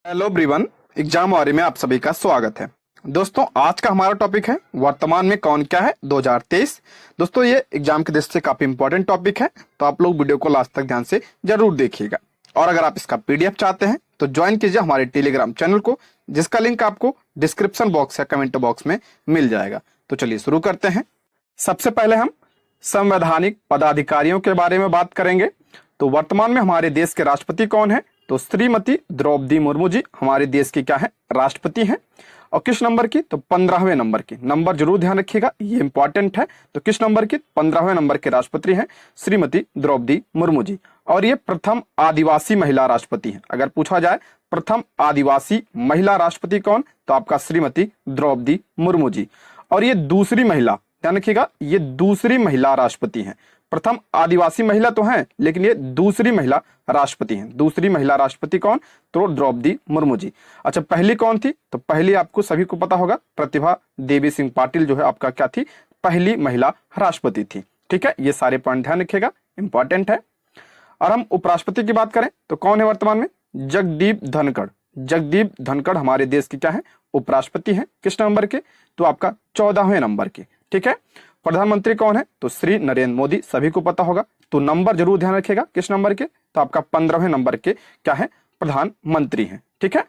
Hello everyone. Exam वारी में आप सभी का स्वागत है। दोस्तों, आज का हमारा टॉपिक है वर्तमान में कौन क्या है 2023। दोस्तों, ये एग्जाम की दृष्टि से काफी इंपॉर्टेंट टॉपिक है, तो आप लोग वीडियो को लास्ट तक ध्यान से जरूर देखिएगा। और अगर आप इसका पीडीएफ चाहते हैं तो ज्वाइन कीजिए हमारे टेलीग्राम चैनल को, जिसका लिंक आपको डिस्क्रिप्शन बॉक्स या कमेंट बॉक्स में मिल जाएगा। तो चलिए शुरू करते हैं। सबसे पहले हम संवैधानिक पदाधिकारियों के बारे में बात करेंगे। तो वर्तमान में हमारे देश के राष्ट्रपति कौन है? तो श्रीमती द्रौपदी मुर्मू जी हमारे देश की क्या है? राष्ट्रपति हैं। और किस नंबर की? तो 15वें नंबर की। नंबर जरूर ध्यान रखिएगा, ये इंपॉर्टेंट है। तो किस नंबर की? 15वें नंबर के राष्ट्रपति हैं श्रीमती द्रौपदी मुर्मू जी। और ये प्रथम आदिवासी महिला राष्ट्रपति हैं। अगर पूछा जाए प्रथम आदिवासी महिला राष्ट्रपति कौन, तो आपका श्रीमती द्रौपदी मुर्मू जी। और ये दूसरी महिला, ध्यान रखिएगा, ये दूसरी महिला राष्ट्रपति हैं। प्रथम आदिवासी महिला तो हैं, लेकिन ये दूसरी महिला राष्ट्रपति हैं। दूसरी महिला राष्ट्रपति कौन? तो द्रौपदी मुर्मू जी। अच्छा, पहली कौन थी? तो पहली आपको सभी को पता होगा, प्रतिभा देवी सिंह पाटिल जो है आपका क्या थी? पहली महिला राष्ट्रपति थी। ठीक है, ये सारे पॉइंट ध्यान रखिएगा, इंपॉर्टेंट है। और हम उपराष्ट्रपति की बात करें तो कौन है वर्तमान में? जगदीप धनखड़। जगदीप धनखड़ हमारे देश के क्या है? उपराष्ट्रपति हैं। किस नंबर के? तो आपका 14वें नंबर के। ठीक है। प्रधानमंत्री कौन है? तो श्री नरेंद्र मोदी, सभी को पता होगा। तो नंबर जरूर ध्यान रखिएगा, किस नंबर के? तो आपका 15वें नंबर के क्या है? प्रधानमंत्री हैं। ठीक है।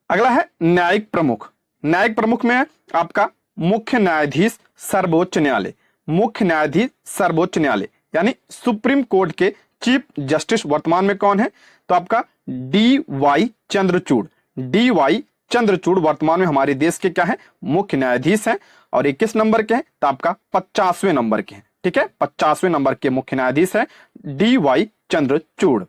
अगला है न्यायिक प्रमुख। न्यायिक प्रमुख में आपका मुख्य न्यायाधीश सर्वोच्च न्यायालय। मुख्य न्यायाधीश सर्वोच्च न्यायालय यानी सुप्रीम कोर्ट के चीफ जस्टिस वर्तमान में कौन है? तो आपका D Y Chandrachud. D Y Chandrachud वर्तमान में हमारे देश के क्या है? मुख्य न्यायाधीश हैं। और 21 नंबर के हैं? तो आपका 50वें नंबर के हैं। ठीक है, 50वें नंबर के मुख्य न्यायाधीश हैं डी वाई चंद्रचूड़।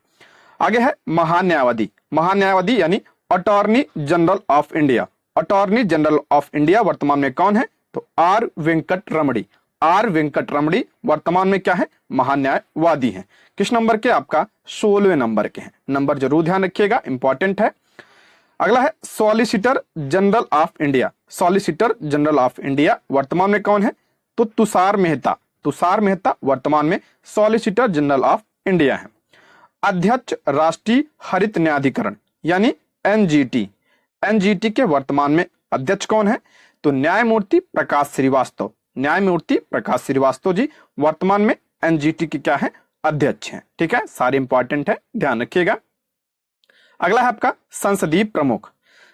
आगे है महान्यायवादी। महान्यायवादी यानी attorney general of India. Attorney general of India वर्तमान में कौन है? तो are Venkat Ramani. Are Venkat रमणी वर्तमान में क्या है? महान्यायवादी हैं। किस नंबर के? आपका 16वें नंबर के हैं। नंबर जरूर ध्यान रखिएगा, इंपॉर्टेंट है। अगला है solicitor general of India. Solicitor general of India वर्तमान में कौन है? तो तुषार मेहता। तुषार मेहता वर्तमान में सॉलिसिटर जनरल ऑफ इंडिया है। अध्यक्ष राष्ट्रीय हरित न्यायाधिकरण यानी एनजीटी। एनजीटी के वर्तमान में अध्यक्ष कौन है? तो न्यायमूर्ति प्रकाश श्रीवास्तव। न्यायमूर्ति प्रकाश श्रीवास्तव जी वर्तमान में एनजीटी के क्या है? अध्यक्ष हैं। ठीक है, सारे इंपॉर्टेंट है, ध्यान रखिएगा। अगला है आपका संसदीय प्रमुख।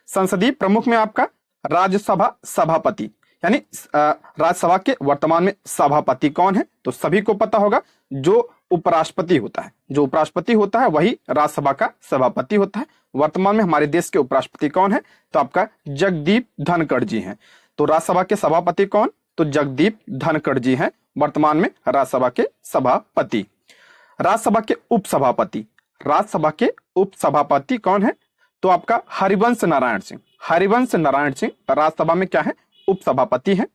संसदीय प्रमुख में आपका राज्यसभा सभापति यानी राज्यसभा के वर्तमान में सभापति कौन है? तो सभी को पता होगा, जो उपराष्ट्रपति होता है, जो उपराष्ट्रपति होता है वही राज्यसभा का सभापति होता है। वर्तमान में हमारे देश के उपराष्ट्रपति कौन है? तो आपका जगदीप धनखड़ जी हैं। तो राज्यसभा के सभापति कौन? तो जगदीप धनखड़ जी हैं वर्तमान में राज्यसभा के सभापति। राज्यसभा के उपसभापति, राज्यसभा के उपसभापति कौन है? तो आपका हरिवंश नारायण सिंह। हरिवंश नारायण सिंह राज्यसभा में क्या है? उपसभापति हैं।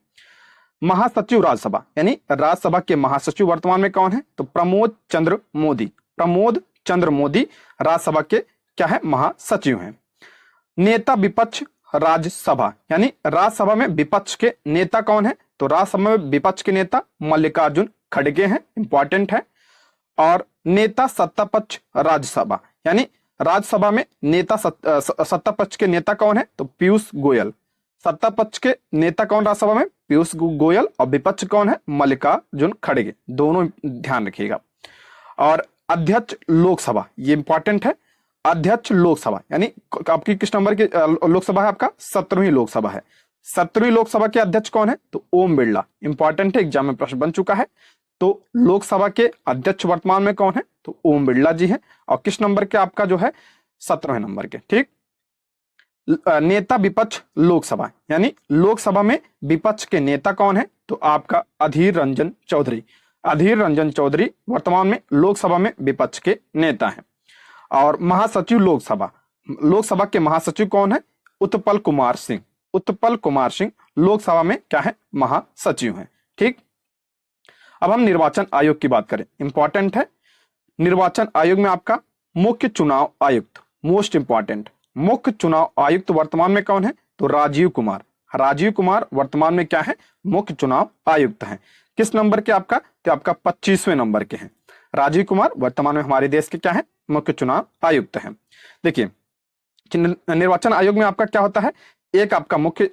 महासचिव राज्यसभा यानी राज्यसभा के महासचिव वर्तमान में कौन है? तो प्रमोद चंद्र मोदी। प्रमोद चंद्र मोदी राज्यसभा के क्या है? महासचिव हैं। नेता विपक्ष राज्यसभा यानी राज्यसभा में विपक्ष के नेता कौन है? तो राज्यसभा में विपक्ष के नेता मल्लिकार्जुन खड़गे हैं, इंपॉर्टेंट है। और नेता सत्ता पक्ष राज्यसभा यानी राज्यसभा में नेता सत्ता पक्ष के नेता कौन है? तो पीयूष गोयल। सत्ता पक्ष के नेता कौन राज्यसभा में? पीयूष गोयल। और विपक्ष कौन है? मल्लिकार्जुन खड़गे। दोनों ध्यान रखिएगा। और अध्यक्ष लोकसभा, ये इंपॉर्टेंट है। अध्यक्ष लोकसभा यानी आपकी किस नंबर की लोकसभा है? आपका 17वीं लोकसभा है। 17वीं लोकसभा के अध्यक्ष कौन है? तो ओम बिरला। इंपॉर्टेंट है, एग्जाम में प्रश्न बन चुका है। तो लोकसभा के अध्यक्ष वर्तमान में कौन है? तो ओम बिरला जी हैं। और किस नंबर के? आपका जो है 17वें नंबर के। ठीक। नेता विपक्ष लोकसभा यानी लोकसभा में विपक्ष के नेता कौन है? तो आपका अधीर रंजन चौधरी। अधीर रंजन चौधरी वर्तमान में लोकसभा में विपक्ष के नेता हैं। और महासचिव लोकसभा, लोकसभा के महासचिव कौन है? उत्पल कुमार सिंह। उत्पल कुमार सिंह लोकसभा में क्या है? महासचिव हैं। ठीक। अब हम निर्वाचन आयोग की बात करें, इंपॉर्टेंट है। निर्वाचन आयोग में आपका मुख्य चुनाव आयुक्त, मोस्ट इंपॉर्टेंट। मुख्य चुनाव आयुक्त वर्तमान में कौन है? तो राजीव कुमार। राजीव कुमार वर्तमान में क्या है? मुख्य चुनाव आयुक्त हैं। किस नंबर के? आपका तो आपका 25वें नंबर के हैं। राजीव कुमार वर्तमान में हमारे देश के क्या है? मुख्य चुनाव आयुक्त हैं। देखिए, निर्वाचन आयोग में आपका क्या होता है, एक आपका मुख्य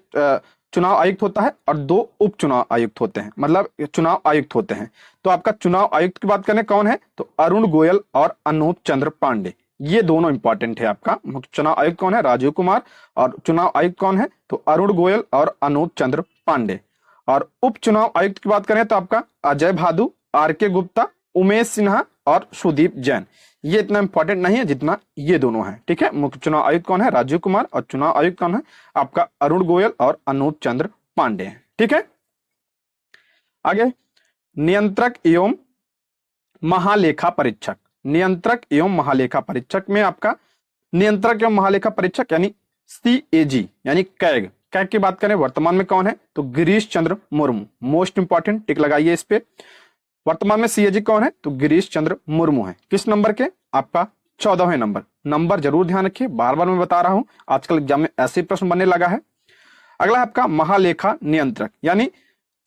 चुनाव आयुक्त होता है और 2 उप चुनाव आयुक्त होते हैं, मतलब चुनाव आयुक्त होते हैं। तो आपका चुनाव आयुक्त की बात करें कौन है, तो अरुण गोयल और अनूप चंद्र पांडे, ये दोनों इंपॉर्टेंट है। आपका मुख्य चुनाव आयुक्त कौन है, राजीव कुमार, और चुनाव आयुक्त कौन है, तो अरुण गोयल और अनूप चंद्र पांडे। और उप चुनाव आयुक्त की बात करें तो आपका अजय भादु, आर.के. गुप्ता, उमेश सिन्हा और सुदीप जैन। ये इतना इंपॉर्टेंट नहीं है जितना ये दोनों हैं, ठीक है। मुख्य चुनाव आयुक्त कौन है, राजीव कुमार, और चुनाव आयुक्त कौन है, आपका अरुण गोयल और अनूप चंद्र पांडे, ठीक है। आगे, नियंत्रक एवं महालेखा परीक्षक। नियंत्रक एवं महालेखा परीक्षक में आपका नियंत्रक एवं महालेखा परीक्षक यानी CAG यानी कैग, कैग की बात करें वर्तमान में कौन है, तो गिरीश चंद्र मुर्मू। मोस्ट इंपॉर्टेंट, टिक लगाइए इस पे। वर्तमान में CAG कौन है, तो गिरीश चंद्र मुर्मू है। किस नंबर के, आपका 14वें नंबर। नंबर जरूर ध्यान रखिए, बार बार मैं बता रहा हूं, आजकल एग्जाम में ऐसे प्रश्न बनने लगा है। अगला आपका महालेखा नियंत्रक यानी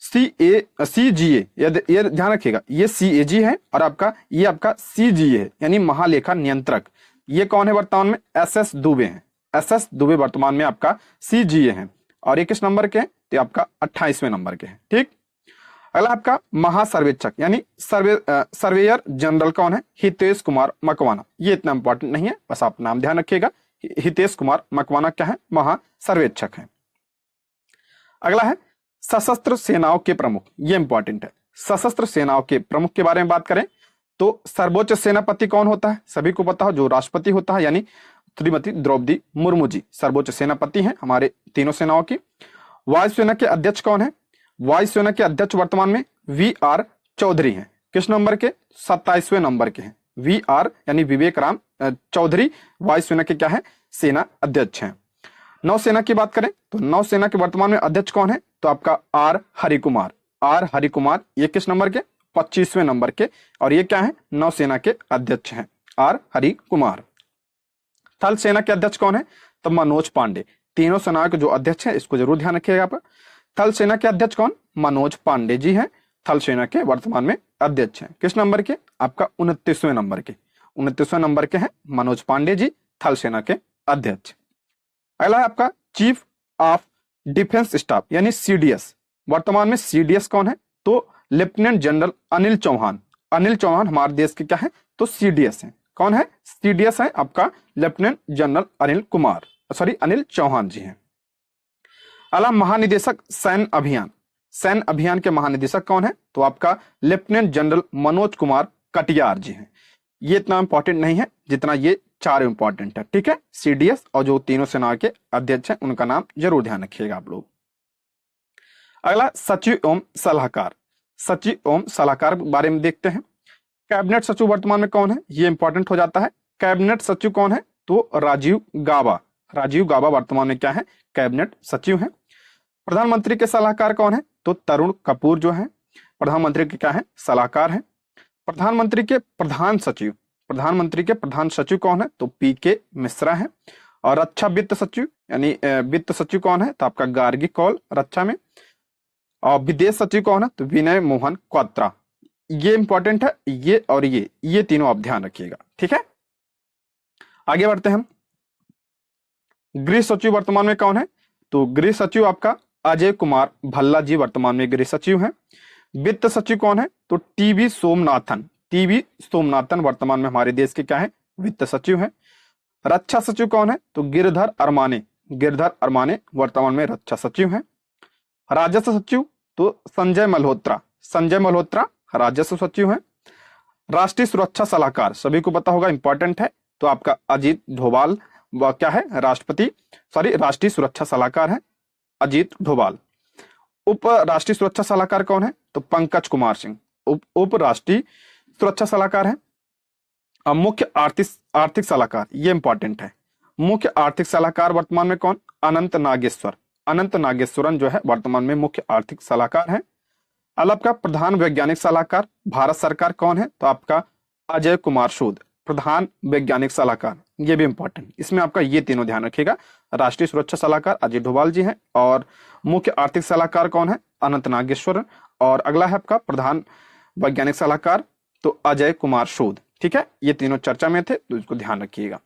CGA, ये ध्यान रखिएगा, ये CAG है और आपका ये आपका CGA है यानी महालेखा नियंत्रक। ये कौन है वर्तमान में, SS दुबे हैं। SS दुबे वर्तमान में आपका CGA है और ये किस नंबर के हैं, तो आपका 28वें नंबर के हैं, ठीक। अगला आपका महासर्वेक्षक यानी सर्वेयर जनरल कौन है, हितेश कुमार मकवाना। ये इतना इंपॉर्टेंट नहीं है, बस आप नाम ध्यान रखिएगा, हितेश कुमार मकवाना क्या है, महासर्वेक्षक है। अगला है सशस्त्र सेनाओं के प्रमुख, ये इंपॉर्टेंट है। सशस्त्र सेनाओं के प्रमुख के बारे में बात करें तो सर्वोच्च सेनापति कौन होता है, सभी को पता हो, जो राष्ट्रपति होता है यानी श्रीमती द्रौपदी मुर्मू जी सर्वोच्च सेनापति हैं हमारे तीनों सेनाओं की। वायुसेना के अध्यक्ष कौन है, वायुसेना के अध्यक्ष वर्तमान में VR चौधरी हैं। किस नंबर के, 27वें नंबर के हैं। VR यानी विवेक राम चौधरी वायुसेना के क्या है, सेना अध्यक्ष हैं। नौसेना की बात करें तो नौसेना के वर्तमान में अध्यक्ष कौन है, तो आपका R हरिकुमार। R हरिकुमार ये किस नंबर के, 25वें नंबर के, और ये क्या है, नौसेना के अध्यक्ष हैं, R हरिकुमार। थल सेना के अध्यक्ष कौन है, तो मनोज पांडे। तीनों सेनाओं के जो अध्यक्ष हैं इसको जरूर ध्यान रखिएगा आप। थल सेना के अध्यक्ष कौन, मनोज पांडे जी हैं, थल सेना के वर्तमान में अध्यक्ष हैं। किस नंबर के, आपका 29वें नंबर के, 29वें नंबर के हैं मनोज पांडे जी, थल सेना के अध्यक्ष। अगला है आपका चीफ ऑफ डिफेंस स्टाफ यानी CDS। वर्तमान में CDS कौन है, तो लेफ्टिनेंट जनरल अनिल चौहान। अनिल चौहान हमारे देश के क्या है, तो CDS है। कौन है, CDS है आपका लेफ्टिनेंट जनरल अनिल चौहान जी हैं। अगला महानिदेशक सैन्य अभियान। सैन्य अभियान के महानिदेशक कौन है, तो आपका लेफ्टिनेंट जनरल मनोज कुमार कटियार जी हैं। ये इतना इंपॉर्टेंट नहीं है जितना ये 4 इंपॉर्टेंट है, ठीक है। CDS और जो तीनों सेना के अध्यक्ष हैं उनका नाम जरूर ध्यान रखिएगा आप लोग। अगला सचिव एवं सलाहकार। सचिव एवं सलाहकार के बारे में देखते हैं। कैबिनेट सचिव वर्तमान में कौन है, ये इंपॉर्टेंट हो जाता है। कैबिनेट सचिव कौन है, तो राजीव गाबा। राजीव गाबा वर्तमान में क्या है, कैबिनेट सचिव हैं। प्रधानमंत्री के सलाहकार कौन है, तो तरुण कपूर जो है प्रधानमंत्री के क्या है, सलाहकार हैं। प्रधानमंत्री के प्रधान सचिव, प्रधानमंत्री के प्रधान सचिव कौन है, तो PK मिश्रा है। और रक्षा वित्त सचिव यानी वित्त सचिव कौन है, तो आपका गार्गी कौल रक्षा में। और विदेश सचिव कौन है, तो विनय मोहन क्वात्रा। ये इंपॉर्टेंट है, ये और ये तीनों आप ध्यान रखिएगा, ठीक है। आगे बढ़ते हैं हम। गृह सचिव वर्तमान में कौन है, तो गृह सचिव आपका अजय कुमार भल्ला जी वर्तमान में गृह सचिव हैं। वित्त सचिव कौन है, तो TB सोमनाथन। TB सोमनाथन वर्तमान में हमारे देश के क्या है, वित्त सचिव हैं। रक्षा सचिव कौन है, तो गिरधर अरमाने। गिरधर अरमाने वर्तमान में रक्षा सचिव हैं। राजस्व सचिव तो संजय मल्होत्रा। संजय मल्होत्रा राजस्व सचिव हैं। राष्ट्रीय सुरक्षा सलाहकार सभी को पता होगा, इंपॉर्टेंट है, तो आपका अजीत डोभाल क्या है, राष्ट्रीय सुरक्षा सलाहकार है अजीत डोभाल। उप राष्ट्रीय सुरक्षा सलाहकार कौन है, तो पंकज कुमार सिंह उप राष्ट्रीय सुरक्षा सलाहकार है। अब मुख्य आर्थिक सलाहकार, ये इंपॉर्टेंट है। मुख्य आर्थिक सलाहकार वर्तमान में कौन, अनंत नागेश्वर। अनंत नागेश्वरन जो है वर्तमान में मुख्य आर्थिक सलाहकार है। अब आपका प्रधान वैज्ञानिक सलाहकार भारत सरकार कौन है, तो आपका अजय कुमार सूद प्रधान वैज्ञानिक सलाहकार, ये भी इंपॉर्टेंट। इसमें आपका ये तीनों ध्यान रखिएगा। राष्ट्रीय सुरक्षा सलाहकार अजय डोभाल जी हैं और मुख्य आर्थिक सलाहकार कौन है, अनंत नागेश्वर। और अगला है आपका प्रधान वैज्ञानिक सलाहकार तो अजय कुमार सूद, ठीक है। ये तीनों चर्चा में थे तो इसको ध्यान रखिएगा।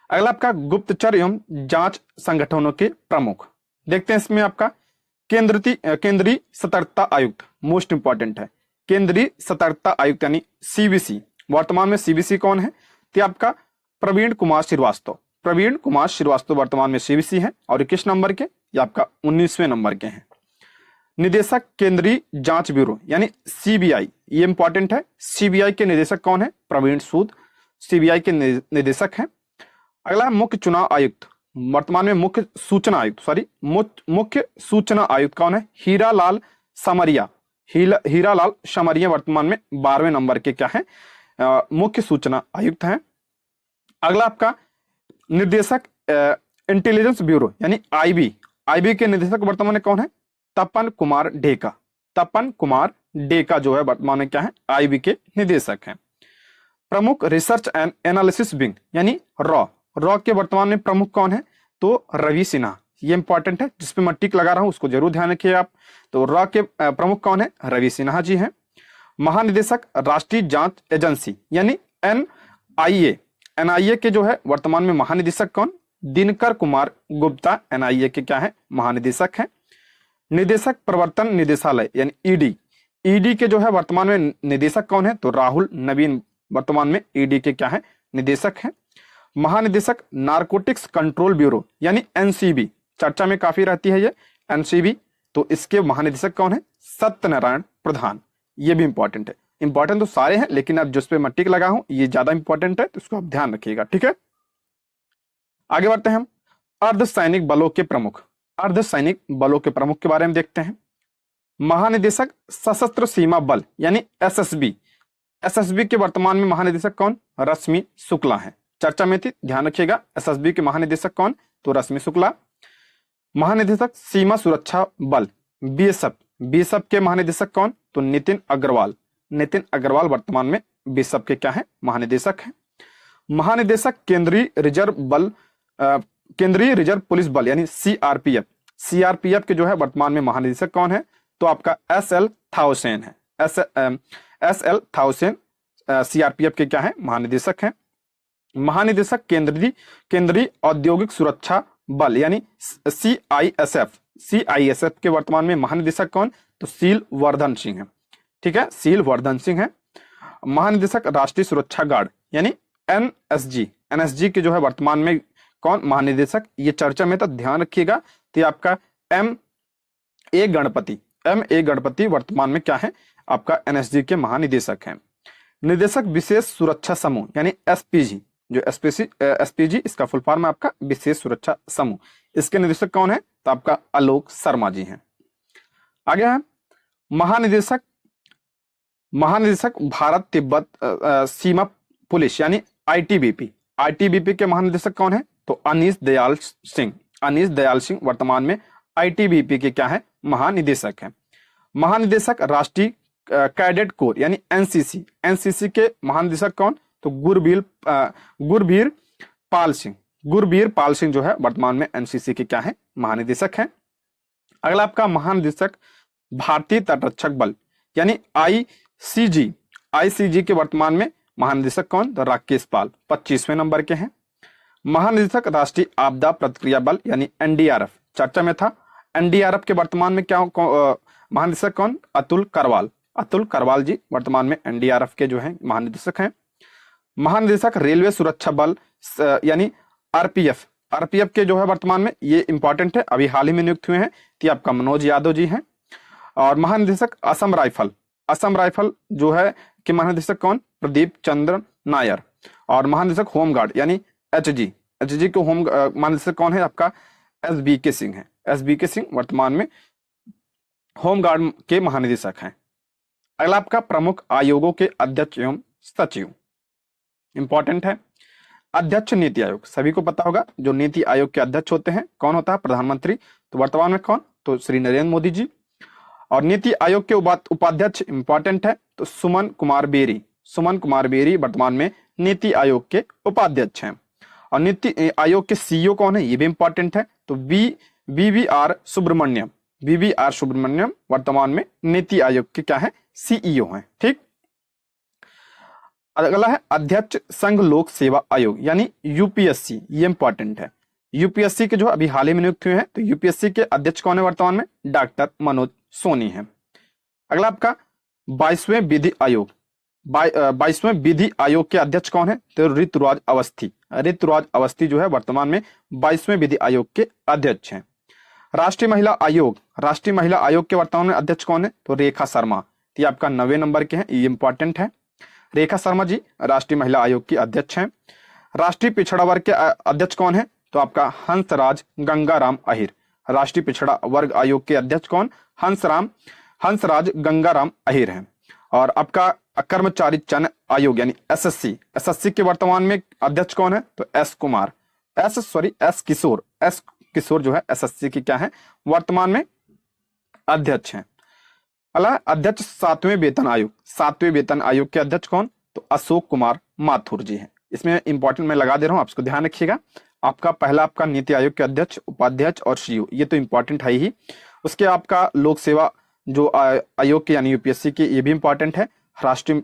अगला आपका गुप्तचर एवं जांच संगठनों के प्रमुख। देखते हैं इसमें आपका केंद्रीय सतर्कता आयुक्त मोस्ट इंपॉर्टेंट है। केंद्रीय सतर्कता आयुक्त यानी सीबीसी, वर्तमान में सीबीसी कौन है? तो आपका प्रवीण कुमार श्रीवास्तव। प्रवीण कुमार श्रीवास्तव वर्तमान में सीबीसी है और किस नंबर के? ये आपका 19वें नंबर के हैं। निदेशक केंद्रीय जांच ब्यूरो यानी सीबीआई, ये इंपॉर्टेंट है। सीबीआई के निदेशक कौन है? प्रवीण सूद सीबीआई के निदेशक हैं। अगला मुख्य चुनाव आयुक्त, वर्तमान में मुख्य सूचना आयुक्त कौन है? हीरालाल समरिया। हीरालाल समरिया वर्तमान में 12वें नंबर के क्या है? मुख्य सूचना आयुक्त हैं। अगला आपका निर्देशक इंटेलिजेंस ब्यूरो यानी आईबी के निदेशक वर्तमान में कौन है? तपन कुमार डेका। तपन कुमार डेका जो है वर्तमान में क्या है? आईबी के निदेशक हैं। प्रमुख रिसर्च एंड एनालिसिस विंग यानी रॉ के वर्तमान में प्रमुख कौन है? तो रवि सिन्हा। ये इंपॉर्टेंट है, जिसपे मैं टिक लगा रहा हूं उसको जरूर ध्यान रखिए आप। तो रॉ के प्रमुख कौन है? रवि सिन्हा जी हैं। महानिदेशक राष्ट्रीय जांच एजेंसी यानी एनआईए के जो है वर्तमान में महानिदेशक कौन? दिनकर कुमार गुप्ता एनआईए के क्या है? महानिदेशक हैं। निदेशक प्रवर्तन निदेशालय यानी ईडी के जो है वर्तमान में निदेशक कौन है? तो राहुल नवीन वर्तमान में ईडी के क्या है? निदेशक हैं। महानिदेशक नारकोटिक्स कंट्रोल ब्यूरो यानी एनसीबी, चर्चा में काफी रहती है ये एनसीबी, तो इसके महानिदेशक कौन है? सत्यनारायण प्रधान। ये भी इंपॉर्टेंट है। इंपॉर्टेंट तो सारे हैं, लेकिन अब जिस पे मैं टिक लगा हूं ये ज्यादा इंपॉर्टेंट है, तो इसको आप ध्यान रखिएगा, ठीक है। आगे बढ़ते हैं हम अर्धसैनिक बलों के प्रमुख। अर्धसैनिक बलों के प्रमुख के बारे में देखते हैं। महानिदेशक सशस्त्र सीमा बल यानी एसएसबी के वर्तमान में महानिदेशक कौन? रश्मि शुक्ला है। चर्चा में थी, ध्यान रखिएगा। एसएसबी के महानिदेशक कौन? तो रश्मि शुक्ला। महानिदेशक सीमा सुरक्षा बल बीएसएफ के महानिदेशक कौन? तो नितिन अग्रवाल वर्तमान में बीएसएफ के क्या है? महानिदेशक है। महानिदेशक केंद्रीय रिजर्व पुलिस बल यानी सीआरपीएफ के जो है वर्तमान में महानिदेशक कौन है? तो आपका एसएल थाउसेन है। एसएल थाउसेन सीआरपीएफ के क्या है? महानिदेशक हैं। महानिदेशक केंद्रीय औद्योगिक सुरक्षा बल यानी सीआईएसएफ के वर्तमान में महानिदेशक कौन? तो सील वर्धन सिंह है, ठीक है, सील वर्धन सिंह है। महानिदेशक राष्ट्रीय सुरक्षा गार्ड यानी एनएसजी के जो है वर्तमान में कौन? महानिदेशक। ये चर्चा में तो ध्यान रखिएगा। तो आपका एम ए गणपति वर्तमान में क्या है? आपका एनएसजी के महानिदेशक हैं। निदेशक विशेष सुरक्षा समूह यानी एसपीजी, जो एसपीजी इसका फुल फॉर्म है आपका विशेष सुरक्षा समूह, इसके निदेशक कौन है? तो आपका आलोक शर्मा जी हैं। आगे है महानिदेशक भारत तिब्बत सीमा पुलिस यानी आईटीबीपी के महानिदेशक कौन है? तो अनीश दयाल सिंह वर्तमान में आईटीबीपी के क्या है? महानिदेशक हैं। महानिदेशक राष्ट्रीय कैडेट कोर यानी एनसीसी के महानिदेशक कौन? तो गुरबीर पाल सिंह जो है वर्तमान में एनसीसी के क्या है? महानिदेशक हैं। अगला आपका महानिदेशक भारतीय तटरक्षक बल यानी आईसीजी के वर्तमान में महानिदेशक कौन? तो राकेश पाल 25वें नंबर के हैं। महानिदेशक राष्ट्रीय आपदा प्रतिक्रिया बल यानी एनडीआरएफ, चर्चा में था। एनडीआरएफ के वर्तमान में क्या महानिदेशक कौन? अतुल करवाल जी वर्तमान में एनडीआरएफ के जो है महानिदेशक हैं। महानिदेशक रेलवे सुरक्षा बल यानी आरपीएफ के जो है वर्तमान में, ये इंपॉर्टेंट है, अभी हाल ही में नियुक्त हुए हैं, तो आपका मनोज यादव जी हैं। और महानिदेशक असम राइफल जो है कि महानिदेशक कौन? प्रदीप चंद्र नायर। और महानिदेशक होमगार्ड यानी एचजी को होम महानिदेशक कौन है? आपका एसबीके सिंह है। एसबीके सिंह वर्तमान में होमगार्ड के महानिदेशक हैं। अगला आपका प्रमुख आयोगों के अध्यक्ष एवं सचिव, इंपॉर्टेंट है। अध्यक्ष नीति आयोग, सभी को पता होगा जो नीति आयोग के अध्यक्ष होते हैं कौन होता है? प्रधानमंत्री। तो वर्तमान में कौन? तो श्री नरेंद्र मोदी जी। और नीति आयोग के उपाध्यक्ष इंपॉर्टेंट है, तो सुमन कुमार बेरी वर्तमान में नीति आयोग के उपाध्यक्ष हैं। और नीति आयोग के सीईओ कौन है? ये भी इंपॉर्टेंट है, तो बीवीआर सुब्रमण्यम वर्तमान में नीति आयोग के क्या है? सीईओ हैं, ठीक। अगला है अध्यक्ष संघ लोक सेवा आयोग यानी यूपीएससी, ये इंपॉर्टेंट है। यूपीएससी के जो अभी हाल ही में नियुक्त हुए हैं, तो यूपीएससी के अध्यक्ष कौन है वर्तमान में? डॉक्टर मनोज सोनी है। अगला आपका 22वें विधि आयोग, 22वें विधि आयोग के अध्यक्ष कौन है? तो ऋतुराज अवस्थी। ऋतुराज अवस्थी जो है वर्तमान में 22वें विधि आयोग के अध्यक्ष हैं। राष्ट्रीय महिला आयोग, राष्ट्रीय महिला आयोग के वर्तमान में अध्यक्ष कौन है? तो रेखा शर्मा। ये आपका 90 नंबर के हैं, ये इंपॉर्टेंट है। रेखा शर्मा जी राष्ट्रीय महिला आयोग की अध्यक्ष हैं। राष्ट्रीय पिछड़ा वर्ग के अध्यक्ष कौन है? तो आपका हंसराज गंगाराम अहिर। राष्ट्रीय पिछड़ा वर्ग आयोग के अध्यक्ष कौन? हंसराज गंगाराम अहिर हैं। और आपका कर्मचारी चयन आयोग यानी एसएससी, एसएससी के वर्तमान में अध्यक्ष कौन है? तो एस किशोर जो है एसएससी की क्या है वर्तमान में अध्यक्ष हैं। अगला अध्यक्ष 7वें वेतन आयोग, 7वें वेतन आयोग के अध्यक्ष कौन? तो अशोक कुमार माथुर जी हैं। इसमें इंपॉर्टेंट मैं लगा दे रहा हूं, आप इसको ध्यान रखिएगा। आपका पहला आपका नीति आयोग के अध्यक्ष, उपाध्यक्ष और सीईओ, ये तो इंपॉर्टेंट है ही। उसके आपका लोक सेवा जो आयोग के यानी यूपीएससी के, ये भी इंपॉर्टेंट है। राष्ट्रीय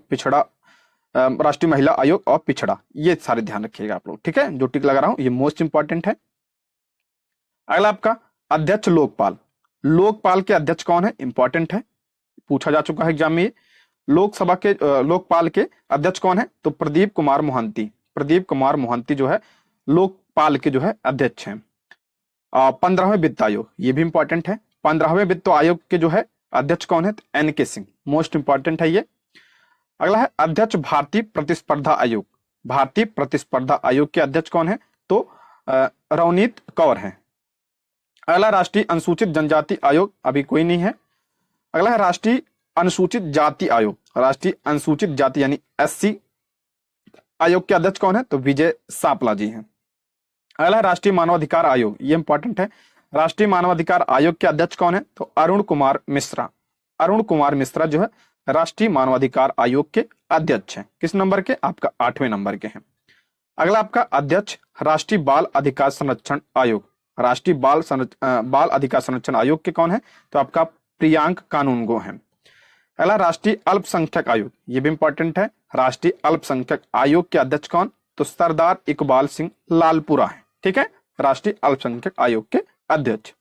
महिला आयोग और पिछड़ा, ये सारे ध्यान रखिएगा आप लोग, ठीक है। जो टिक लगा रहा हूं ये मोस्ट इंपॉर्टेंट है। अगला आपका अध्यक्ष लोकपाल, लोकपाल के अध्यक्ष कौन है? इंपॉर्टेंट है, पूछा जा चुका है एग्जाम में। लोकसभा के लोकपाल के अध्यक्ष कौन है? तो प्रदीप कुमार मोहंती। प्रदीप कुमार मोहंती जो है लोकपाल के जो है अध्यक्ष हैं। 15वें वित्त आयोग, ये भी इंपॉर्टेंट है। 15वें वित्त आयोग के जो है अध्यक्ष कौन है? तो एनके सिंह, मोस्ट इंपॉर्टेंट है ये। अगला है अध्यक्ष भारतीय प्रतिस्पर्धा आयोग, भारतीय प्रतिस्पर्धा आयोग के अध्यक्ष कौन है? तो रवनीत कौर है। अगला राष्ट्रीय अनुसूचित जनजाति आयोग, अभी कोई नहीं है। अगला है राष्ट्रीय अनुसूचित जाति आयोग, राष्ट्रीय अनुसूचित जाति यानी एससी आयोग के अध्यक्ष कौन है? तो विजय सापला जी हैं। अगला है राष्ट्रीय मानवाधिकार आयोग, ये इंपॉर्टेंट है। राष्ट्रीय मानवाधिकार आयोग के अध्यक्ष कौन है? तो अरुण कुमार मिश्रा। अरुण कुमार मिश्रा जो है राष्ट्रीय मानवाधिकार आयोग के अध्यक्ष हैं। किस नंबर के? आपका 8वें नंबर के हैं। अगला आपका अध्यक्ष राष्ट्रीय बाल अधिकार संरक्षण आयोग, राष्ट्रीय बाल अधिकार संरक्षण आयोग के कौन है? तो आपका प्रियांक कानूनगो हैं। अगला राष्ट्रीय अल्पसंख्यक आयोग, ये भी इंपॉर्टेंट है। राष्ट्रीय अल्पसंख्यक आयोग के अध्यक्ष कौन? तो सरदार इकबाल सिंह लालपुरा है, ठीक है, राष्ट्रीय अल्पसंख्यक आयोग के अध्यक्ष।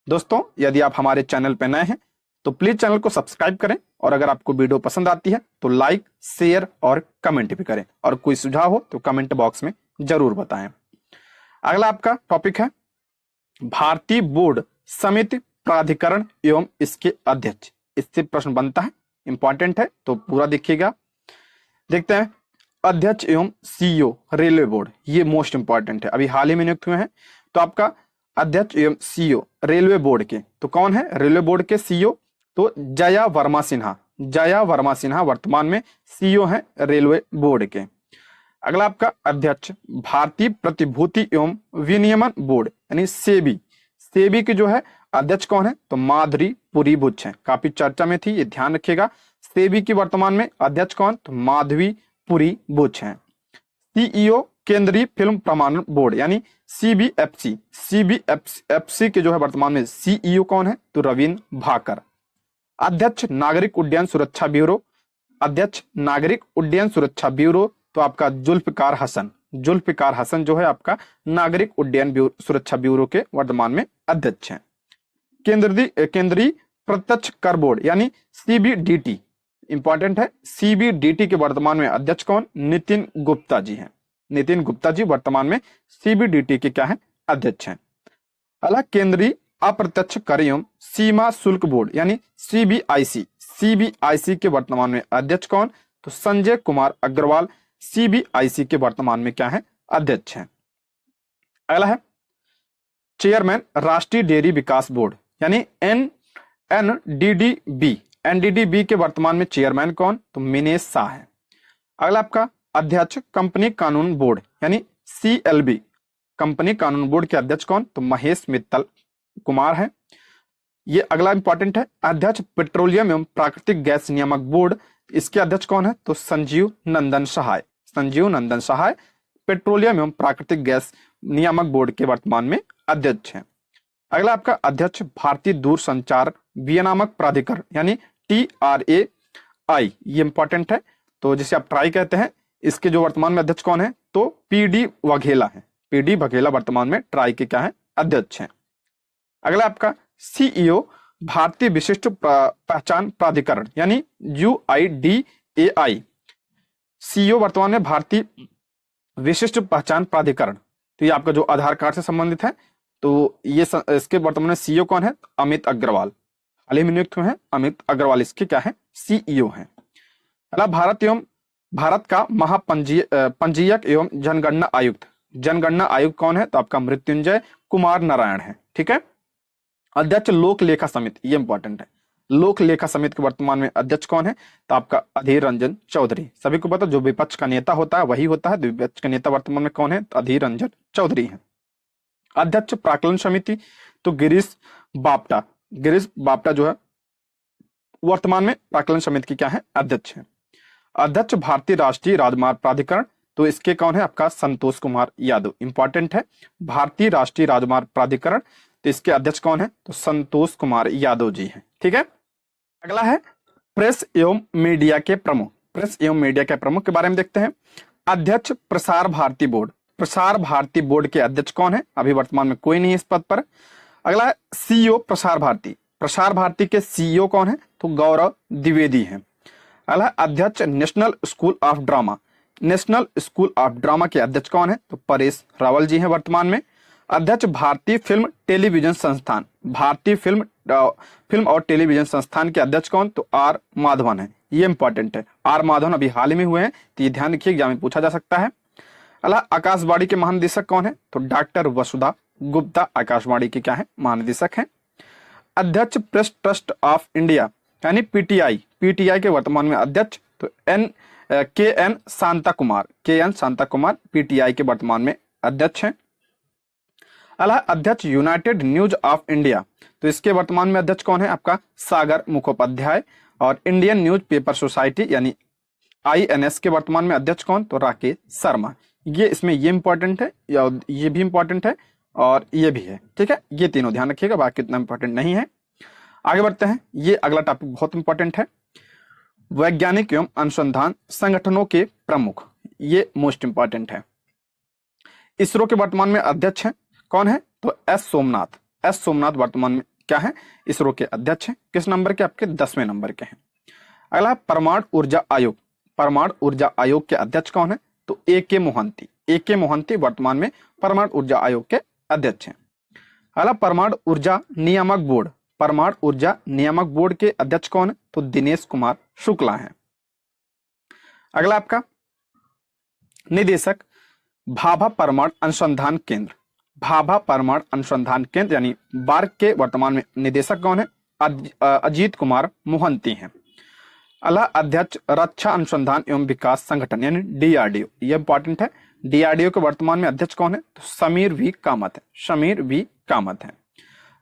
दोस्तों यदि आप हमारे चैनल पर नए हैं तो प्लीज चैनल को सब्सक्राइब करें, और अगर आपको वीडियो पसंद आती है तो लाइक, शेयर और कमेंट भी करें, और कोई सुझाव हो तो कमेंट बॉक्स में जरूर बताएं। अगला आपका टॉपिक है भारतीय बोर्ड समिति प्राधिकरण एवं इसके अध्यक्ष। इससे प्रश्न बनता है, इंपॉर्टेंट है, तो पूरा देखिएगा। देखते हैं अध्यक्ष एवं सीईओ रेलवे बोर्ड, ये मोस्ट इंपॉर्टेंट है, अभी हाल ही में नियुक्त हुए हैं। तो आपका अध्यक्ष एवं सीईओ रेलवे बोर्ड के तो कौन है? रेलवे बोर्ड के सीईओ तो जया वर्मा सिन्हा। जया वर्मा सिन्हा वर्तमान में सीईओ हैं रेलवे बोर्ड के। अगला आपका अध्यक्ष भारतीय प्रतिभूति एवं विनियमन बोर्ड यानी सेबी, सेबी के जो है अध्यक्ष कौन है? तो माधुरी पुरी बुच है, काफी चर्चा में थी, ये ध्यान रखिएगा। सेबी की वर्तमान में अध्यक्ष कौन? तो माधवी पुरी बुच हैं। सीईओ केंद्रीय फिल्म प्रमाणन बोर्ड यानी सीबीएफसी, सीबीएफसी के जो है वर्तमान में सीईओ कौन है? तो रविंद्र भाकर। अध्यक्ष नागरिक उड्डयन सुरक्षा ब्यूरो, अध्यक्ष नागरिक उड्डयन सुरक्षा ब्यूरो तो आपका जुल्फिकार हसन। जुल्फिकार हसन जो है आपका नागरिक उड्डयन सुरक्षा ब्यूरो के वर्तमान में अध्यक्ष हैं। केंद्रीय प्रत्यक्ष कर बोर्ड यानी सीबीडीटी, इंपॉर्टेंट है। सीबीडीटी के वर्तमान में अध्यक्ष कौन? नितिन गुप्ता जी हैं। नितिन गुप्ता जी वर्तमान में सीबीडीटी के क्या है? अध्यक्ष हैं। अगला केंद्रीय अप्रत्यक्ष कर एवं सीमा शुल्क बोर्ड यानी सीबीआईसी, सीबीआईसी के वर्तमान में अध्यक्ष कौन? तो संजय कुमार अग्रवाल सीबीआईसी के वर्तमान में क्या है? अध्यक्ष हैं। अगला है चेयरमैन राष्ट्रीय डेयरी विकास बोर्ड यानी एनडीडीबी, एनडीडीबी के वर्तमान में चेयरमैन कौन? तो मिनेश शाह है। अगला आपका अध्यक्ष कंपनी कानून बोर्ड यानी सीएलबी, कंपनी कानून बोर्ड के अध्यक्ष कौन? तो महेश मित्तल कुमार है। ये अगला इंपॉर्टेंट है। अध्यक्ष पेट्रोलियम एवं प्राकृतिक गैस नियामक बोर्ड, इसके अध्यक्ष कौन है? तो संजीव नंदन सहाय। संजीव नंदन सहाय पेट्रोलियम एवं प्राकृतिक गैस नियामक बोर्ड के वर्तमान में अध्यक्ष हैं। अगला आपका अध्यक्ष भारतीय दूरसंचार विनियामक प्राधिकरण यानी TRAI, ये इंपॉर्टेंट है। तो जिसे आप ट्राई कहते हैं, इसके जो वर्तमान में अध्यक्ष कौन है, तो पीडी वाघेला है। पीडी वाघेला वर्तमान में ट्राई के क्या है, अध्यक्ष हैं। अगला आपका सीईओ भारतीय विशिष्ट पहचान प्राधिकरण यानी UIDAI। सीईओ वर्तमान में भारतीय विशिष्ट पहचान प्राधिकरण, तो ये आपका जो आधार कार्ड से संबंधित है, तो ये इसके वर्तमान में सीईओ कौन है, अमित अग्रवाल। हाल ही में नियुक्त हुए हैं अमित अग्रवाल, इसके क्या है, सीईओ हैं। भारत का पंजीयक एवं जनगणना आयुक्त, जनगणना आयुक्त कौन है, तो आपका मृत्युंजय कुमार नारायण है। ठीक है। अध्यक्ष लोक लेखा समिति, ये इंपॉर्टेंट है। लोक लेखा समिति के वर्तमान में अध्यक्ष कौन है, तो आपका अधीर रंजन चौधरी। सभी को पता जो विपक्ष का नेता होता है वही होता है, विपक्ष का नेता वर्तमान में कौन है, तो अधीर रंजन चौधरी है। अध्यक्ष प्राक्कलन समिति, तो गिरीश बापटा जो है वर्तमान में प्राक्कलन समिति की क्या है, अध्यक्ष है। अध्यक्ष भारतीय राष्ट्रीय राजमार्ग प्राधिकरण, तो इसके कौन है, आपका संतोष कुमार यादव। इंपॉर्टेंट है, भारतीय राष्ट्रीय राजमार्ग प्राधिकरण, तो इसके अध्यक्ष कौन है, तो संतोष कुमार यादव जी हैं। ठीक है। अगला है प्रेस एवं मीडिया के प्रमुख। प्रेस एवं मीडिया के प्रमुख के बारे में देखते हैं। अध्यक्ष प्रसार भारती बोर्ड, प्रसार भारती बोर्ड के अध्यक्ष कौन है, अभी वर्तमान में कोई नहीं है इस पद पर। अगला है सीईओ प्रसार भारती, प्रसार भारती के सीईओ कौन है, तो गौरव द्विवेदी हैं। अगला अध्यक्ष national school of drama, national school of drama के अध्यक्ष कौन है, तो परेश रावल जी हैं वर्तमान में। अध्यक्ष भारतीय फिल्म टेलीविजन संस्थान, भारतीय फिल्म और टेलीविजन संस्थान के अध्यक्ष कौन, तो आर माधवन है। ये इंपॉर्टेंट है, आर माधवन अभी हाल ही में हुए हैं, तो ये ध्यान रखिए, एग्जाम में पूछा जा सकता है। अगला आकाशवाणी के महानिदेशक कौन है, तो डॉक्टर वसुधा गुप्ता आकाशवाणी के क्या है, महानिदेशक हैं। अध्यक्ष प्रेस ट्रस्ट ऑफ इंडिया यानी पीटीआई के वर्तमान में अध्यक्ष, तो के एन शांता कुमार पीटीआई के वर्तमान में अध्यक्ष हैं। अगला अध्यक्ष यूनाइटेड न्यूज ऑफ इंडिया, तो इसके वर्तमान में अध्यक्ष कौन है, आपका सागर मुखोपाध्याय। और इंडियन न्यूज पेपर सोसाइटी यानी INS के वर्तमान में अध्यक्ष कौन, तो राकेश शर्मा। ये इसमें ये इंपॉर्टेंट है, या ये भी इंपॉर्टेंट है और ये भी है। ठीक है, ये तीनों ध्यान रखिएगा, बाकी इतना इंपॉर्टेंट नहीं है। आगे बढ़ते हैं, ये अगला टॉपिक बहुत इंपॉर्टेंट है। वैज्ञानिक एवं अनुसंधान संगठनों के प्रमुख, ये मोस्ट इंपॉर्टेंट है। इसरो के वर्तमान में अध्यक्ष हैं कौन है, तो एस सोमनाथ वर्तमान में क्या है, इसरो के अध्यक्ष हैं। किस नंबर के, आपके 10वें नंबर के हैं। अगला परमाणु ऊर्जा आयोग के अध्यक्ष कौन है, तो AK मोहंती वर्तमान में परमाणु ऊर्जा आयोग के अध्यक्ष हैं। अगला परमाणु ऊर्जा नियामक बोर्ड के अध्यक्ष कौन है, तो दिनेश कुमार शुक्ला हैं। अगला आपका निदेशक भाभा परमाणु अनुसंधान केंद्र यानी बार्क के वर्तमान में निदेशक कौन है, अजीत कुमार मोहंती हैं। अगला अध्यक्ष रक्षा अनुसंधान एवं विकास संगठन यानी DRDO, ये इंपॉर्टेंट है। DRDO के वर्तमान में अध्यक्ष कौन है, तो समीर वी कामत है।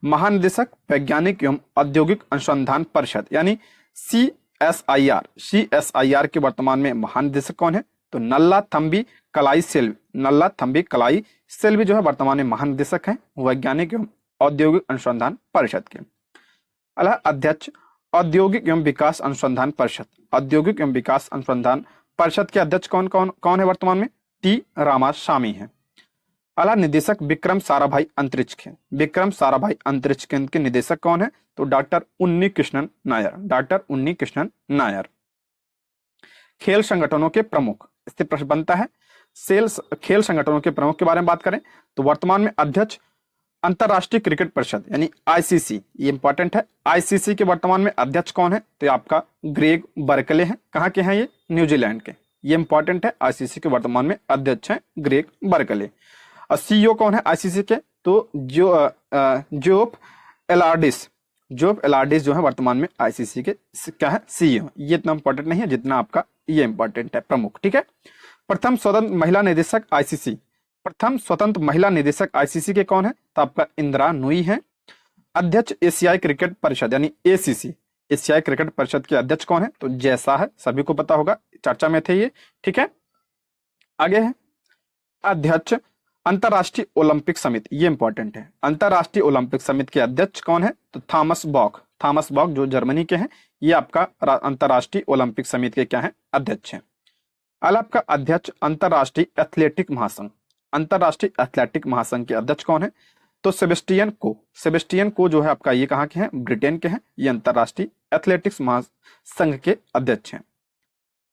महानिदेशक वैज्ञानिक एवं औद्योगिक अनुसंधान परिषद यानी CSIR के वर्तमान में महानिदेशक कौन है, तो नल्ला थम्बी कलाई सेल्वी जो है वर्तमान में महानिदेशक हैं वैज्ञानिक एवं औद्योगिक अनुसंधान परिषद के। अगला अध्यक्ष औद्योगिक एवं विकास अनुसंधान परिषद के अध्यक्ष कौन है वर्तमान में, T रामास्वामी है। अगला निदेशक विक्रम साराभाई अंतरिक्ष केंद्र के निदेशक कौन है, तो डॉक्टर उन्नी कृष्णन नायर। खेल संगठनों के प्रमुख, इससे प्रश्न बनता है। खेल संगठनों के प्रमुख के बारे में बात करें तो वर्तमान में अध्यक्ष अंतरराष्ट्रीय क्रिकेट परिषद यानी ICC, ये इंपॉर्टेंट है। ICC के वर्तमान में अध्यक्ष कौन है, तो आपका ग्रेग बर्कले हैं। कहाँ के हैं ये, न्यूजीलैंड के। ये इंपॉर्टेंट है, ICC के वर्तमान में अध्यक्ष हैं ग्रेग बर्कले। और CEO कौन है ICC के, तो जोफ एलार्डिस जो है वर्तमान में ICC के क्या है, CEO। ये इतना इंपॉर्टेंट नहीं है जितना आपका ये इंपॉर्टेंट है प्रमुख। ठीक है। प्रथम स्वतंत्र महिला निदेशक ICC के कौन है, तो आपका इंदिरा नूई है। अध्यक्ष एशियाई क्रिकेट परिषद यानी ACC, एशियाई क्रिकेट परिषद के अध्यक्ष कौन है, तो जैसा है, सभी को पता होगा, चर्चा में थे ये। ठीक है। आगे है अध्यक्ष अंतरराष्ट्रीय ओलंपिक समिति, ये इंपॉर्टेंट है। अंतरराष्ट्रीय ओलंपिक समिति के अध्यक्ष कौन है, तो थॉमस बॉक जो जर्मनी के हैं, ये आपका अंतरराष्ट्रीय ओलंपिक समिति के क्या है, अध्यक्ष हैं। अगला आपका अध्यक्ष अंतरराष्ट्रीय एथलेटिक महासंघ, अंतरराष्ट्रीय एथलेटिक महासंघ के अध्यक्ष कौन है? तो सेबेस्टियन को, सेबेस्टियन को जो है आपका ये कहाँ के हैं? ब्रिटेन के हैं। ये अंतरराष्ट्रीय एथलेटिक्स महासंघ के अध्यक्ष हैं।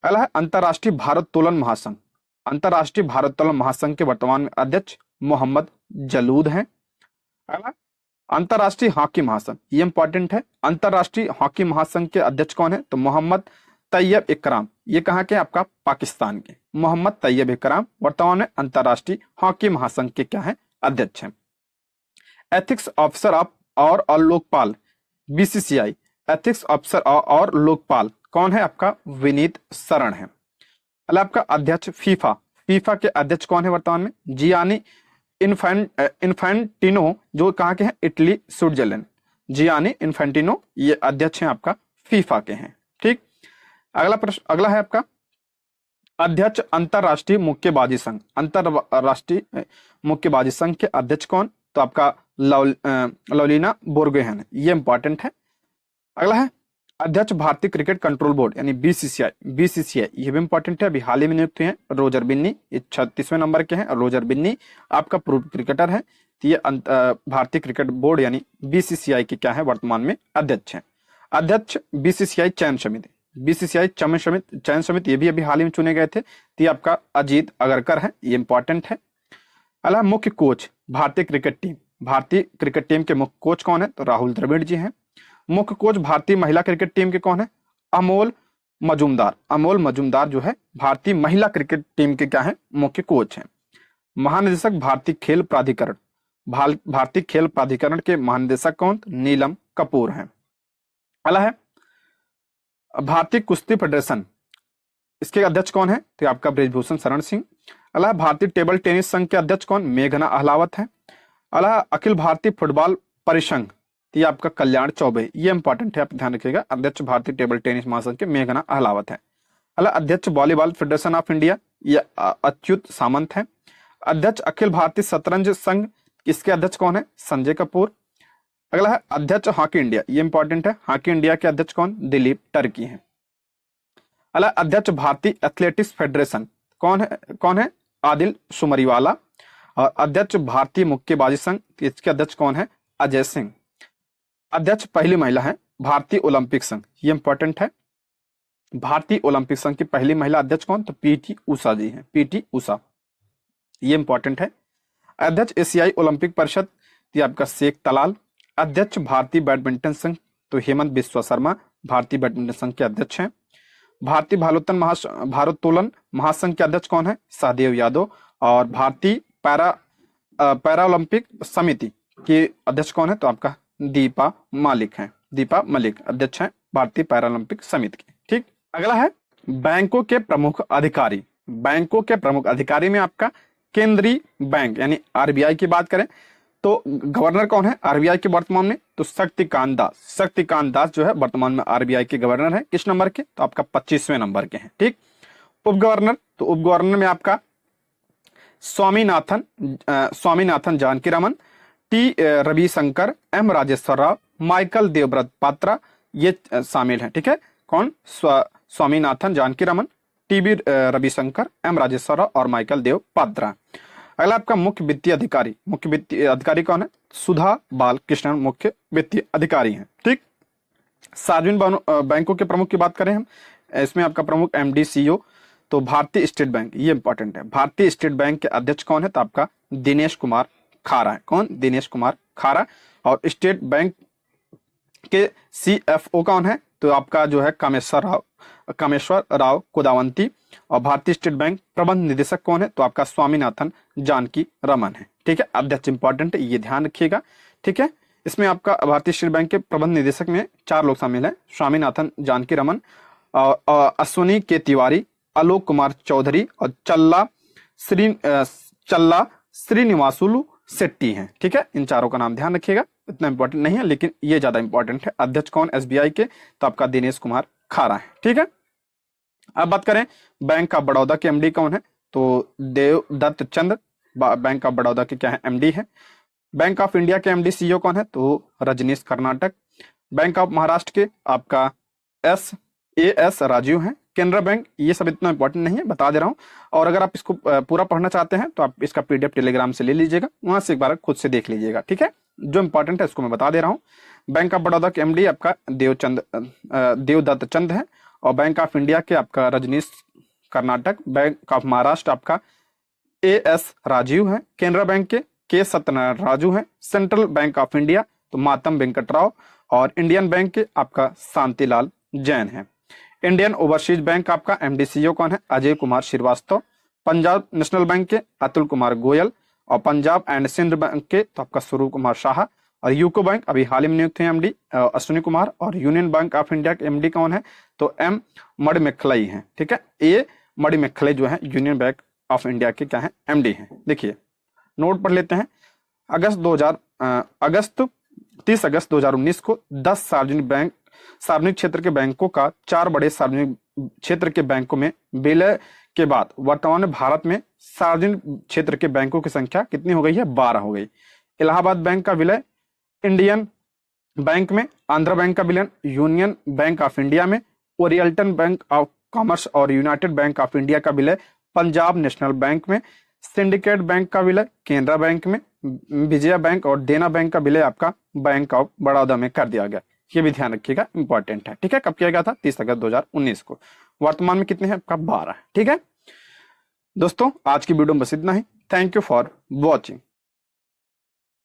अगला है अंतरराष्ट्रीय भारोत्तोलन महासंघ, अंतरराष्ट्रीय भारोत्तोलन महासंघ के वर्तमान में अध्यक्ष मोहम्मद जलूद हैं। अगला अंतरराष्ट्रीय हॉकी महासंघ, ये इंपॉर्टेंट है। अंतरराष्ट्रीय हॉकी महासंघ के अध्यक्ष कौन है? तो मोहम्मद तैयब इकराम, ये कहाँ के? आपका पाकिस्तान के। मोहम्मद तैयब इकराम वर्तमान में अंतरराष्ट्रीय हॉकी महासंघ के क्या है? अध्यक्ष हैं। एथिक्स ऑफिसर ऑफ और लोकपाल, बीसीसीआई एथिक्स ऑफिसर और लोकपाल कौन है? आपका विनीत शरण है। अगला आपका अध्यक्ष फीफा, फीफा के अध्यक्ष कौन है वर्तमान में? जियानी इन्फेंटिनो, जो कहाँ के हैं? Italy Switzerland. जियानी इन्फेंटिनो ये अध्यक्ष हैं आपका फीफा के हैं। ठीक, अगला प्रश्न, अगला है आपका अध्यक्ष अंतरराष्ट्रीय मुक्केबाजी संघ, अंतरराष्ट्रीय मुक्केबाजी संघ के अध्यक्ष कौन? तो आपका लवलीना बोर्गोहेन, ये इंपॉर्टेंट है। अगला है अध्यक्ष भारतीय क्रिकेट कंट्रोल बोर्ड यानी बीसीसीआई, बीसीसीआई ये भी इंपॉर्टेंट है, अभी हाल ही में नियुक्त हुए हैं रोजर बिन्नी, ये 36वें नंबर के हैं। रोजर बिन्नी आपका पूर्व क्रिकेटर है। तो ये भारतीय क्रिकेट बोर्ड यानी बीसीसीआई के क्या है? वर्तमान में अध्यक्ष हैं। अध्यक्ष बीसीसीआई चयन समिति, बीसीसीआई चयन समिति ये भी अभी हाल ही में चुने गए थे। तो ये आपका अजीत अगरकर है, ये इंपॉर्टेंट है। अगला मुख्य कोच भारतीय क्रिकेट टीम, भारतीय क्रिकेट टीम के मुख्य कोच कौन है? तो राहुल द्रविड़ जी हैं। मुख्य कोच भारतीय महिला क्रिकेट टीम के कौन है? अमोल मजूमदार, अमोल मजूमदार जो है भारतीय महिला क्रिकेट टीम के क्या है? मुख्य कोच हैं। महानिदेशक भारतीय खेल प्राधिकरण, भारतीय खेल प्राधिकरण के महानिदेशक कौन? नीलम कपूर हैं। अगला है भारतीय कुश्ती फेडरेशन, इसके अध्यक्ष कौन है? तो आपका ब्रिजभूषण शरण सिंह। अगला भारतीय टेबल टेनिस संघ के अध्यक्ष कौन? मेघना अहलावत है। अगला अखिल भारतीय फुटबॉल परिसंघ, तो ये आपका कल्याण चौबे, ये इंपॉर्टेंट है, आप ध्यान रखिएगा। अध्यक्ष भारतीय टेबल टेनिस महासंघ के मेघना अहलावत है। अगला अध्यक्ष वॉलीबॉल फेडरेशन ऑफ इंडिया, ये अच्युत सामंत है। अध्यक्ष अखिल भारतीय शतरंज संघ, इसके अध्यक्ष कौन है? संजय कपूर। अगला है अध्यक्ष हॉकी इंडिया, ये इंपॉर्टेंट है। हॉकी इंडिया के अध्यक्ष कौन? दिलीप टर्की हैं। अगला अध्यक्ष भारतीय एथलेटिक्स फेडरेशन कौन है? कौन है? आदिल सुमरीवाला। और अध्यक्ष भारतीय मुक्केबाजी संघ, इसके अध्यक्ष कौन है? अजय सिंह। अध्यक्ष पहली महिला है भारतीय ओलंपिक संघ, ये इंपॉर्टेंट है। भारतीय ओलंपिक संघ की पहली महिला अध्यक्ष कौन? तो पीटी उषा जी हैं, पीटी उषा, ये इंपॉर्टेंट है। अध्यक्ष एशियाई ओलंपिक परिषद, ये आपका शेख तलाल। अध्यक्ष भारतीय बैडमिंटन संघ, तो हेमंत बिस्वा शर्मा भारतीय बैडमिंटन संघ के अध्यक्ष हैं। भारतीय भारोत्तोलन महासंघ के अध्यक्ष कौन है? सहदेव यादव। और भारतीय पैरा ओलंपिक समिति के अध्यक्ष कौन है? तो आपका दीपा मालिक हैं, दीपा मलिक अध्यक्ष हैं भारतीय पैरालंपिक समिति के। ठीक, अगला है बैंकों के प्रमुख अधिकारी, बैंकों के प्रमुख अधिकारी में आपका केंद्रीय बैंक यानी आरबीआई की बात करें तो गवर्नर कौन है आरबीआई के वर्तमान में? तो शक्तिकांत दास, शक्तिकांत दास जो है वर्तमान में आरबीआई के गवर्नर है। किस नंबर के? तो आपका 25वें नंबर के हैं। ठीक, उप गवर्नर, तो उप गवर्नर में आपका Swaminathan Janaki Raman, T Ravishankar, M Rajeshwar Rao, Michael Debabrata Patra, ये शामिल हैं। ठीक है, कौन? स्वामीनाथन जानकी रमन, टीबी रविशंकर, एम राजेश्वर राव और माइकल देव पात्रा। अगला आपका मुख्य वित्तीय अधिकारी, मुख्य वित्तीय अधिकारी कौन है? सुधा बालकृष्णन मुख्य वित्तीय अधिकारी हैं। ठीक, सार्वजनिक बैंकों के प्रमुख की बात करें हम, इसमें आपका प्रमुख एमडी सीईओ, तो भारतीय स्टेट बैंक, ये इंपॉर्टेंट है। भारतीय स्टेट बैंक के अध्यक्ष कौन है? तो आपका दिनेश कुमार खारा है। कौन? दिनेश कुमार खारा। और स्टेट बैंक के सीएफओ कौन है? तो आपका जो है कामेश्वर राव कुदावंती। और भारतीय स्टेट बैंक प्रबंध निदेशक कौन है? तो आपका स्वामीनाथन जानकी रमन है। ठीक है, अध्यक्ष इंपॉर्टेंट है, ये ध्यान रखिएगा। ठीक है, इसमें आपका भारतीय स्टेट बैंक के प्रबंध निदेशक में 4 लोग शामिल हैं, स्वामीनाथन जानकी रमन, अश्वनी के तिवारी, आलोक कुमार चौधरी और चल्ला श्रीनिवासुलु शेट्टी हैं। ठीक है, इन चारों का नाम ध्यान रखिएगा, इतना इंपॉर्टेंट नहीं है लेकिन ये ज्यादा इंपॉर्टेंट है। अध्यक्ष कौन एसबीआई के? तो आपका दिनेश कुमार खारा है। ठीक है, अब बात करें बैंक ऑफ बड़ौदा के एमडी कौन है? तो देवदत्त चंद्र बैंक ऑफ बड़ौदा के क्या है? एमडी है। बैंक ऑफ इंडिया के एमडी सीईओ कौन है? तो रजनीश कर्नाटक। बैंक ऑफ महाराष्ट्र के आपका एस राजीव हैं। केनरा बैंक, ये सब इतना इंपॉर्टेंट नहीं है, बता दे रहा हूँ। और अगर आप इसको पूरा पढ़ना चाहते हैं तो आप इसका पीडीएफ टेलीग्राम से ले लीजिएगा, वहां से एक बार खुद से देख लीजिएगा, ठीक है। जो इंपॉर्टेंट है इसको मैं बता दे रहा हूँ। बैंक ऑफ बड़ौदा के एमडी आपका देवदत्त चंद है, और बैंक ऑफ इंडिया के आपका रजनीश कर्नाटक, बैंक ऑफ महाराष्ट्र आपका एएस राजीव है, केनरा बैंक के सत्यनारायण राजू है, सेंट्रल बैंक ऑफ इंडिया तो मातम वेंकटराव, और इंडियन बैंक के आपका शांतिलाल जैन है। इंडियन ओवरसीज बैंक आपका एमडीसीओ कौन है? अजय कुमार श्रीवास्तव। पंजाब नेशनल बैंक के अतुल कुमार गोयल, और पंजाब एंड सिंध बैंक के तो आपका स्वरूप कुमार शाह, और यूको बैंक अभी हाल ही में नियुक्त है एमडी अश्विनी कुमार, और यूनियन बैंक ऑफ इंडिया के एमडी कौन है? तो एम मडमेखलई है, ठीक है। ये मडमेखलई जो है यूनियन बैंक ऑफ इंडिया के क्या है? एमडी है। देखिए नोट पढ़ लेते हैं। 30 अगस्त 2019 को 10 सार्वजनिक क्षेत्र के बैंकों का 4 बड़े सार्वजनिक क्षेत्र के बैंकों में विलय के बाद वर्तमान में भारत में सार्वजनिक क्षेत्र के बैंकों की संख्या कितनी हो गई है? 12 हो गई। इलाहाबाद बैंक का विलय इंडियन बैंक में, आंध्रा बैंक का विलय यूनियन बैंक ऑफ इंडिया में, ओरिएंटल बैंक ऑफ कॉमर्स और यूनाइटेड बैंक ऑफ इंडिया का विलय पंजाब नेशनल बैंक में, सिंडिकेट बैंक का विलय केनरा बैंक में, विजया बैंक और देना बैंक का विलय आपका बैंक ऑफ बड़ौदा में कर दिया गया। ये भी ध्यान रखिएगा, इंपॉर्टेंट है, ठीक है। कब किया गया था? 30 अगस्त 2019 को। वर्तमान में कितने हैं आपका? 12, ठीक है। दोस्तों आज की वीडियो में बस इतना ही। Thank you for watching.